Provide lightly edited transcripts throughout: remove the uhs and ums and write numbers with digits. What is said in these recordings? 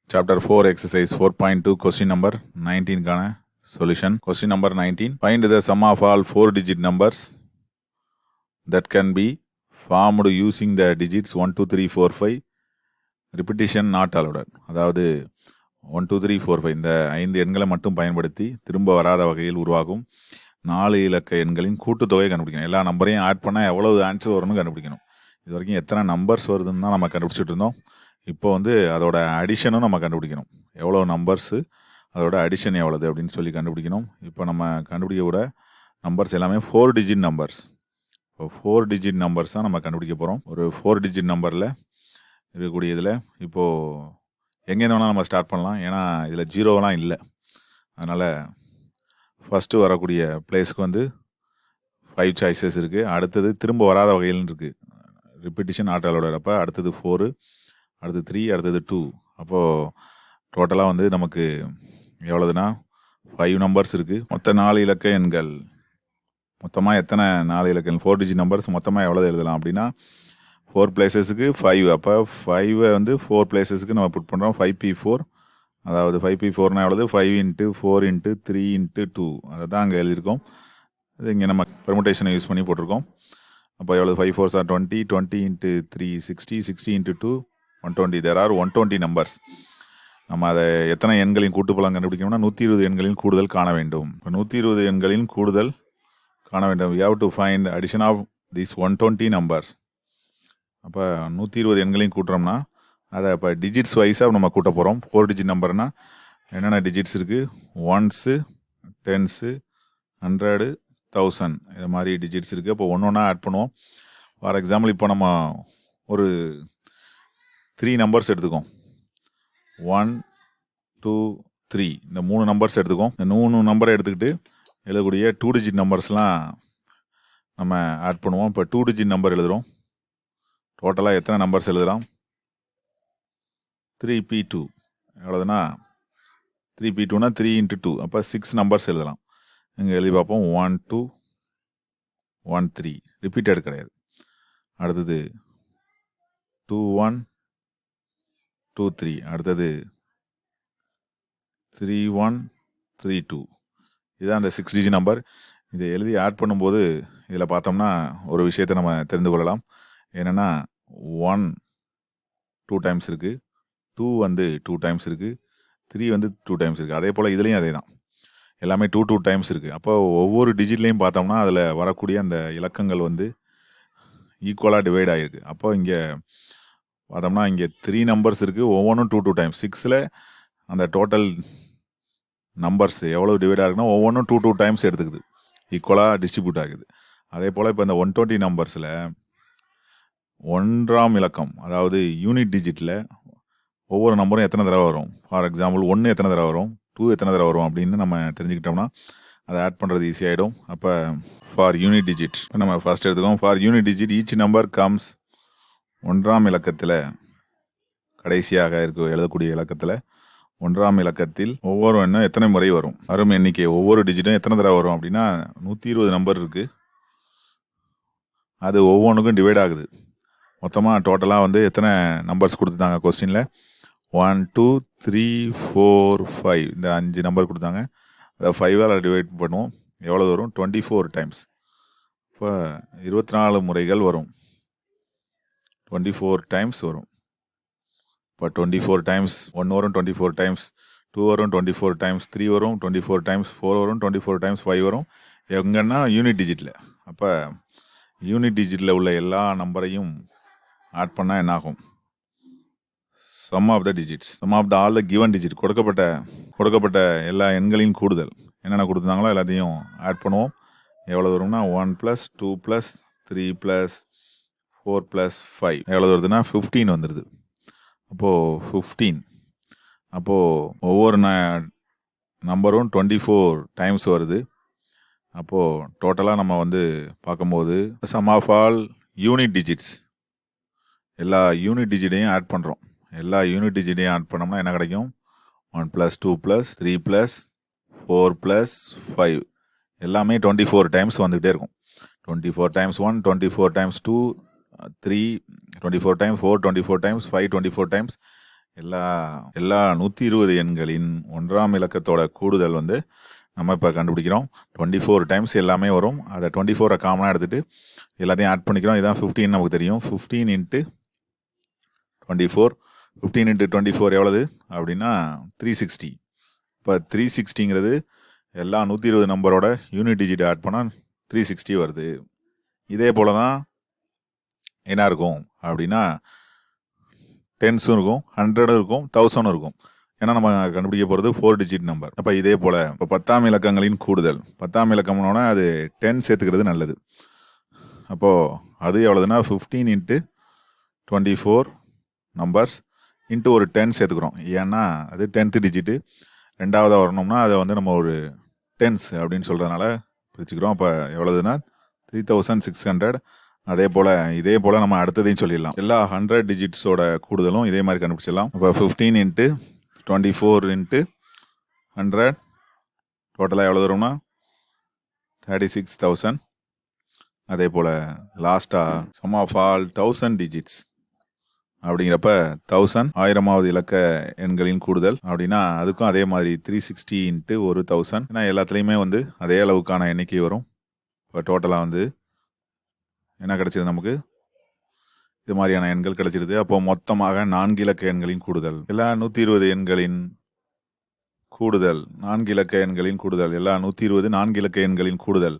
Chapter 4 exercise 4.2 question number 19 கான solution. Question number 19. Find the sum of all 4-digit numbers that can be formed using the digits 1, 2, 3, 4, 5. Repetition not allowed. அதாவது 1, 2, 3, 4, 5 இந்த 5 எண்களை மட்டும் பயன்படுத்தி திரும்ப வராத வகையில் உருவாகும் 4 இலக்க எண்களின் கூட்டுத்தொகையை கண்டுபிடிக்கணும். எல்லா நம்பரையும் ஆட் பண்ணால் எவ்வளவு ஆன்சர் வரும்னு கண்டுபிடிக்கணும். இது வரைக்கும் எத்தனை நம்பர்ஸ் வருதுன்னு தான் நம்ம கண்டுபிடிச்சிட்டு இருந்தோம். இப்போ அதோட அடிஷனும் நம்ம கண்டுபிடிக்கணும். எவ்வளோ நம்பர்ஸு அதோட அடிஷன் எவ்வளோது அப்படின்னு சொல்லி கண்டுபிடிக்கணும். இப்போ நம்ம கண்டுபிடிக்க நம்பர்ஸ் எல்லாமே 4 டிஜிட் நம்பர்ஸ். இப்போ 4 டிஜிட் நம்பர்ஸ் தான் நம்ம கண்டுபிடிக்க போகிறோம். ஒரு 4 டிஜிட் நம்பரில் இருக்கக்கூடிய இதில் இப்போது எங்கேருந்து வேணால் நம்ம ஸ்டார்ட் பண்ணலாம். ஏன்னா இதில் ஜீரோவெலாம் இல்லை. அதனால் ஃபஸ்ட்டு வரக்கூடிய பிளேஸ்க்கு 5 சாய்ஸஸ் இருக்குது. அடுத்தது திரும்ப வராத வகையில்னு இருக்குது. Repetition not allowed. அப்போ அடுத்தது 4, அடுத்தது 3, அடுத்தது 2. அப்போது டோட்டலாக நமக்கு எவ்வளோதுன்னா 5 நம்பர்ஸ் இருக்குது. மொத்த 4 இலக்க எண்கள். மொத்தமாக எத்தனை 4 இலக்க எண் 4 டிஜிட் நம்பர்ஸ் மொத்தமாக எவ்வளோ எழுதலாம் அப்படின்னா 4 பிளேசஸுக்கு 5. அப்போ 5 4 பிளேசஸுக்கு நம்ம புட் பண்ணுறோம். 5p4. அதாவது 5p4னா எவ்வளவு 5 × 4 × 3 × 2. அதை தான் அங்கே எழுதியிருக்கோம். இது இங்கே நம்ம பெர்முடேஷனை யூஸ் பண்ணி போட்டிருக்கோம். அப்போ எவ்வளவு 5 4s are 20, 20 × 3 60, 60 × 2 120. There are 120 numbers. நம்ம அதை எத்தனை எண்களின் கூட்டுப்பலம் கண்டுபிடிக்கணும்னா 120 எண்களின் கூடுதல் காண வேண்டும். இப்போ 120 எண்களின் கூடுதல் காண வேண்டும். We have to find addition of these 120 numbers. அப்போ 120 எண்களையும் கூட்டுறோம்னா அதை இப்போ டிஜிட்ஸ் வைஸாக நம்ம கூட்ட போகிறோம். 4 டிஜிட் நம்பர்னால் என்னென்ன டிஜிட்ஸ் இருக்குது? 1s, 10s, 100, 1000 இது மாதிரி டிஜிட்ஸ் இருக்குது. இப்போ ஒன்று ஒன்றா ஆட் பண்ணுவோம். ஃபார் எக்ஸாம்பிள் இப்போ நம்ம ஒரு 3 நம்பர்ஸ் எடுத்துக்கோம். 1, 2, 3 இந்த 3 நம்பர்ஸ் எடுத்துக்கோம். இந்த 3 நம்பரை எடுத்துக்கிட்டு எழுதக்கூடிய 2 டிஜிட் நம்பர்ஸ்லாம் நம்ம ஆட் பண்ணுவோம். இப்போ 2 டிஜிட் நம்பர் எழுதுகிறோம். டோட்டலாக எத்தனை நம்பர்ஸ் எழுதுகிறோம்? 3p2 எவ்வளோதுன்னா 3p2னா 3 × 2. அப்போ 6 நம்பர்ஸ் எழுதலாம். இங்கே எழுதி பார்ப்போம். 1 2 1 3 ரிப்பீட்டட் கிடையாது. அடுத்தது 2 1 2 3. அடுத்தது 3 1 3 2. இதுதான் அந்த 6 டிஜிட் நம்பர். இதை எழுதி ஆட் பண்ணும்போது இதில் பார்த்தோம்னா ஒரு விஷயத்தை நம்ம தெரிந்து கொள்ளலாம். என்னென்னா 1 2 டைம்ஸ் இருக்குது, 2 2 டைம்ஸ் இருக்குது, 3 2 டைம்ஸ் இருக்குது. அதே போல் இதுலேயும் அதே தான், எல்லாமே 2 2 டைம்ஸ் இருக்குது. அப்போ ஒவ்வொரு டிஜிட்லேயும் பார்த்தோம்னா அதில் வரக்கூடிய அந்த இலக்கங்கள் ஈக்குவலாக டிவைட் ஆகிருக்கு. அப்போ இங்கே பார்த்தோம்னா இங்கே 3 நம்பர்ஸ் இருக்குது, ஒவ்வொன்றும் 2 2 டைம்ஸ். 6ல் அந்த டோட்டல் நம்பர்ஸ் எவ்வளோ டிவைட் ஆகுதுன்னா ஒவ்வொன்றும் 2 2 டைம்ஸ் எடுத்துக்குது, ஈக்குவலாக டிஸ்ட்ரிபியூட் ஆகுது. அதே போல் இப்போ இந்த 120 நம்பர்ஸில் 1ஆம் இலக்கம், அதாவது யூனிட் டிஜிட்டில் ஒவ்வொரு நம்பரும் எத்தனை தடவை வரும்? ஃபார் எக்ஸாம்பிள் 1 எத்தனை தடவை வரும், 2 எத்தனை தடவை வரும் அப்படின்னு நம்ம தெரிஞ்சுக்கிட்டோம்னா அதை ஆட் பண்ணுறது ஈஸியாகிடும். அப்போ ஃபார் யூனிட் டிஜிட் நம்ம ஃபர்ஸ்ட் எடுத்துக்கோம். For unit digit each number comes 1ஆம் இலக்கத்தில் கடைசியாக எழுதக்கூடிய இலக்கத்தில் 1ஆம் இலக்கத்தில் ஒவ்வொரு எண்ணும் எத்தனை முறை வரும்? வரும் எண்ணிக்கை ஒவ்வொரு டிஜிட்டும் எத்தனை தடவை வரும் அப்படின்னா 120 நம்பர் இருக்குது. அது ஒவ்வொன்றுக்கும் டிவைட் ஆகுது. மொத்தமாக டோட்டலாக எத்தனை நம்பர்ஸ் கொடுத்துட்டாங்க கொஸ்டினில்? 1 2 3 4 5 இந்த 5 நம்பர் கொடுத்தாங்க. அதை 5ஆல் டிவைட் பண்ணுவோம். எவ்வளோ வரும்? 24 டைம்ஸ். இப்போ 24 முறைகள் வரும். 24 டைம்ஸ் வரும். இப்போ 24 டைம்ஸ் 1 வரும், 24 டைம்ஸ் 2 வரும், 24 டைம்ஸ் 3 வரும், 24 டைம்ஸ் 4 வரும், 24 டைம்ஸ் 5 வரும். எங்கன்னா யூனிட் டிஜிட்டில். அப்போ யூனிட் டிஜிட்டில் உள்ள எல்லா நம்பரையும் ஆட் பண்ணால் என்ன ஆகும்? Sum of the digits, sum of the all the given digit, கொடுக்கப்பட்ட எல்லா எண்களின் கூடுதல் என்னென்ன கொடுத்துருந்தாங்களோ எல்லாத்தையும் ஆட் பண்ணுவோம். எவ்வளோ வரும்னா 1 + 2 + 3 + 4 + 5 எவ்வளோ வருதுன்னா 15 வந்துடுது. அப்போது 15. அப்போது ஒவ்வொரு நம்பரும் 24 டைம்ஸ் வருது. அப்போது டோட்டலாக நம்ம பார்க்கும்போது sum of all unit digits, எல்லா யூனிட் டிஜிட்டையும் ஆட் பண்ணுறோம். எல்லா யூனிட் டிஜிட்டையும் ஆட் பண்ணோம்னா என்ன கிடைக்கும்? 1 + 2 + 3 + 4 + 5 எல்லாமே 24 டைம்ஸ் வந்துக்கிட்டே இருக்கும். 24 times 1, 24 times 2, 3, 24 times 4, 24 times 5, 24 times எல்லா 120 எண்களின் 1ஆம் இலக்கத்தோட கூடுதல் வந்து நம்ம இப்போ கண்டுபிடிக்கிறோம். 24 டைம்ஸ் எல்லாமே வரும். அதை 24 காமனாக எடுத்துகிட்டு எல்லாத்தையும் ஆட் பண்ணிக்கிறோம். இதான் 15 நமக்கு தெரியும். 15 இன்ட்டு 24, 15 இன்ட்டு 24 எவ்வளவு அப்படின்னா 360. இப்போ 360ங்கிறது எல்லா 120 நம்பரோட யூனிட் டிஜிட் ஆட் பண்ணால் 360 வருது. இதே போல தான் என்ன இருக்கும் அப்படின்னா 10s இருக்கும், 100 இருக்கும், 1000 இருக்கும். ஏன்னா நம்ம கண்டுபிடிக்க போகிறது 4 டிஜிட் நம்பர். அப்போ இதே போல் இப்போ 10ஆம் இலக்கங்களின் கூடுதல், 10ஆம் இலக்கம்னோட அது 10 சேர்த்துக்கிறது நல்லது. அப்போது அது எவ்வளோதுன்னா 15 இன்ட்டு 24 நம்பர்ஸ் இன்ட்டு ஒரு 10 சேர்த்துக்கிறோம். ஏன்னா அது 10th டிஜிட்டு. ரெண்டாவதாக வரணும்னா அதை வந்து நம்ம ஒரு 10s அப்படின்னு சொல்கிறதுனால பிரிச்சுக்கிறோம். அப்போ எவ்வளோதுன்னா 3600. இதே போல் நம்ம அடுத்ததையும் சொல்லிடலாம். எல்லா 100 டிஜிட்ஸோட கூடுதலும் இதே மாதிரி கண்டுபிடிச்சிடலாம். இப்போ 15 இன்ட்டு 24 இன்ட்டு 100 டோட்டலாக எவ்வளோ வரும்னா 36,000. அதே போல் லாஸ்ட்டாக சம் ஆஃப் ஆல் 1000 டிஜிட்ஸ் அப்படிங்கிறப்ப 1000வது இலக்க எண்களின் கூடுதல் அப்படின்னா அதுக்கும் அதே மாதிரி 360 இன்ட்டு ஒரு 1000. ஏன்னா எல்லாத்துலேயுமே வந்து அதே அளவுக்கான எண்ணிக்கை வரும். இப்போ டோட்டலாக வந்து என்ன கிடைச்சிது நமக்கு? இது மாதிரியான எண்கள் கிடைச்சிருது. அப்போ மொத்தமாக 4 இலக்க எண்களின் கூடுதல், எல்லா 120 எண்களின் கூடுதல், 4 இலக்க எண்களின் கூடுதல், எல்லா 120 4 இலக்க எண்களின் கூடுதல்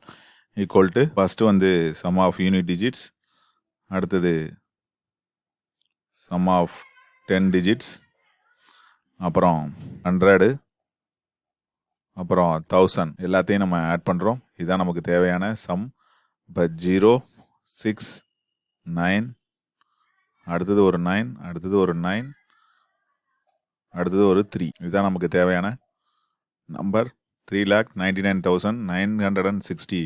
ஈக்குவல் டு ஃபர்ஸ்ட் வந்து சம் ஆஃப் யூனிட் டிஜிட்ஸ், அடுத்தது சம் ஆஃப் 10 டிஜிட்ஸ், அப்புறம் 100, அப்புறம் 1000 எல்லாத்தையும் நம்ம ஆட் பண்ணுறோம். இதுதான் நமக்கு தேவையான சம். இப்போ 0, 6, 9, அடுத்தது ஒரு 9, அடுத்தது ஒரு 9, அடுத்தது ஒரு 3. இதுதான் நமக்கு தேவையான நம்பர். 3,99,960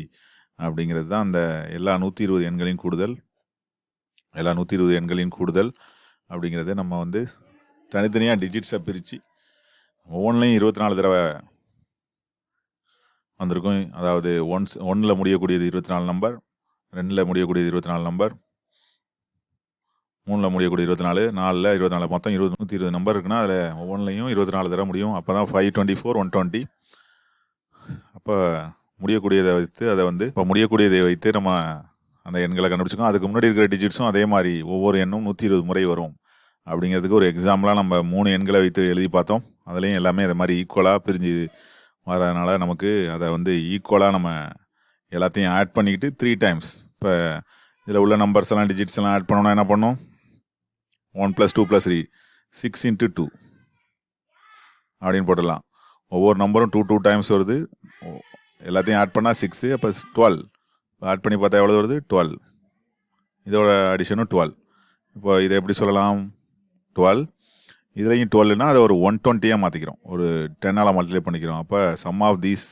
அப்படிங்கிறது தான் அந்த எல்லா 120 எண்களின் கூடுதல். எல்லா 120 எண்களின் கூடுதல் அப்படிங்கிறது நம்ம வந்து தனித்தனியாக டிஜிட்ஸை பிரித்து ஒவ்வொன்றிலையும் 24 தடவை வந்திருக்கும். அதாவது 1ல் முடியக்கூடியது 24 நம்பர், 2ல் முடியக்கூடியது 24 நம்பர், 3ல் முடியக்கூடிய 24, 4ல் 24, மொத்தம் 120 நம்பர் இருக்குன்னா அதில் ஒவ்வொன்றிலையும் 24 தடவை முடியும். அப்போ தான் 524, 120. அப்போ முடியக்கூடியதை வைத்து நம்ம அந்த எண்களை கண்டுபிடிச்சிக்கோம். அதுக்கு முன்னாடி இருக்கிற டிஜிட்ஸும் அதே மாதிரி ஒவ்வொரு எண்ணும் 120 முறை வரும். அப்படிங்கிறதுக்கு ஒரு எக்ஸாம்பிளாக நம்ம 3 எண்களை வைத்து எழுதி பார்த்தோம். அதுலேயும் எல்லாமே அதை மாதிரி ஈக்குவலாக பிரிஞ்சு வரதுனால நமக்கு அதை வந்து ஈக்குவலாக நம்ம எல்லாத்தையும் ஆட் பண்ணிக்கிட்டு 3 டைம்ஸ். இப்போ இதில் உள்ள நம்பர்ஸ் எல்லாம் டிஜிட்ஸ் எல்லாம் ஆட் பண்ணோன்னா என்ன பண்ணோம்? 1 + 2 + 3, 6 × 2 அப்படின்னு போட்டுடலாம். ஒவ்வொரு நம்பரும் 2 டைம்ஸ் வருது. எல்லாத்தையும் ஆட் பண்ணால் 6, அப்போ 12. ஆட் பண்ணி பார்த்தா எவ்வளோ வருது? 12. இதோட அடிஷனும் 12. இப்போ இதை எப்படி சொல்லலாம்? 12, இதுலையும் 12னா அதை ஒரு 120 மாற்றிக்கிறோம். ஒரு 10ஆல் மல்டிப்ளை பண்ணிக்கிறோம். அப்போ சம் ஆஃப் தீஸ்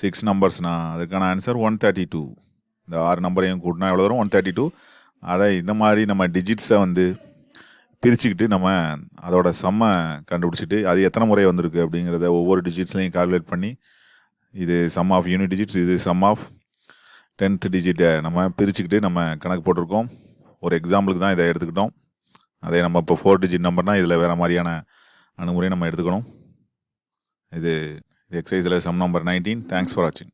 6 நம்பர்ஸ்னால் அதுக்கான ஆன்சர் 132. இந்த 6 நம்பரையும் கூட்டினா எவ்வளோ வரும்? 132. அதை இந்த மாதிரி நம்ம டிஜிட்ஸை வந்து பிரிச்சுக்கிட்டு நம்ம அதோட சம்மை கண்டுபிடிச்சிட்டு அது எத்தனை முறை வந்திருக்கு அப்படிங்கிறத ஒவ்வொரு டிஜிட்ஸ்லையும் கால்குலேட் பண்ணி இது சம் ஆஃப் யூனிட் டிஜிட்ஸ், இது சம் ஆஃப் 10th டிஜிட்டை நம்ம பிரிச்சுக்கிட்டு நம்ம கணக்கு போட்டிருக்கோம். ஒரு எக்ஸாம்பிளுக்கு தான் இதை எடுத்துக்கிட்டோம். அதே நம்ம இப்போ 4 டிஜிட் நம்பர்னால் இதில் வேறு மாதிரியான அணுகுமுறையை நம்ம எடுத்துக்கணும். இது எக்ஸசைஸில் சம் நம்பர் 19. தேங்க்ஸ் ஃபார் வாட்சிங்.